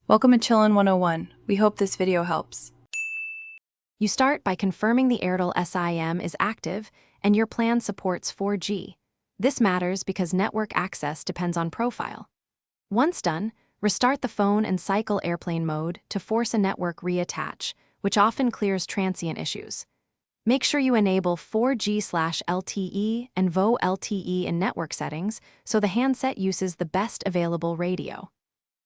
Welcome to Chillin' 101. We hope this video helps. You start by confirming the Airtel SIM is active and your plan supports 4G. This matters because network access depends on profile. Once done, restart the phone and cycle airplane mode to force a network reattach, which often clears transient issues. Make sure you enable 4G/LTE and VO LTE in network settings so the handset uses the best available radio.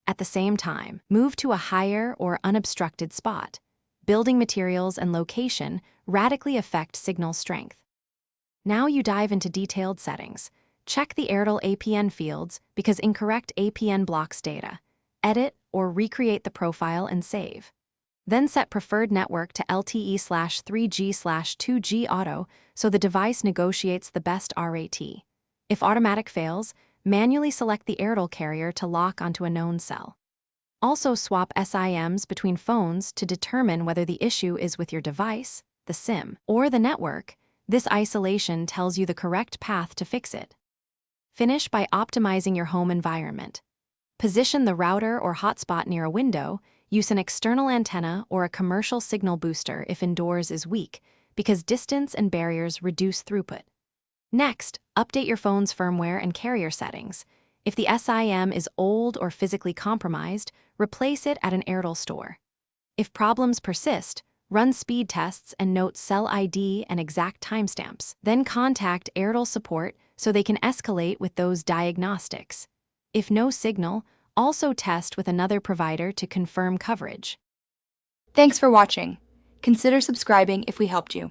At the same time, move to a higher or unobstructed spot. Building materials and location radically affect signal strength. Now you dive into detailed settings. Check the Airtel APN fields because incorrect APN blocks data. Edit or recreate the profile and save. Then set preferred network to LTE/3G/2G auto so the device negotiates the best RAT. If automatic fails, manually select the Airtel carrier to lock onto a known cell. Also swap SIMs between phones to determine whether the issue is with your device, the SIM, or the network. This isolation tells you the correct path to fix it. Finish by optimizing your home environment. Position the router or hotspot near a window, use an external antenna or a commercial signal booster if indoors is weak, because distance and barriers reduce throughput. Next, update your phone's firmware and carrier settings. If the SIM is old or physically compromised, replace it at an Airtel store. If problems persist, run speed tests and note cell ID and exact timestamps. Then contact Airtel support so they can escalate with those diagnostics. If no signal, also test with another provider to confirm coverage. Thanks for watching. Consider subscribing if we helped you.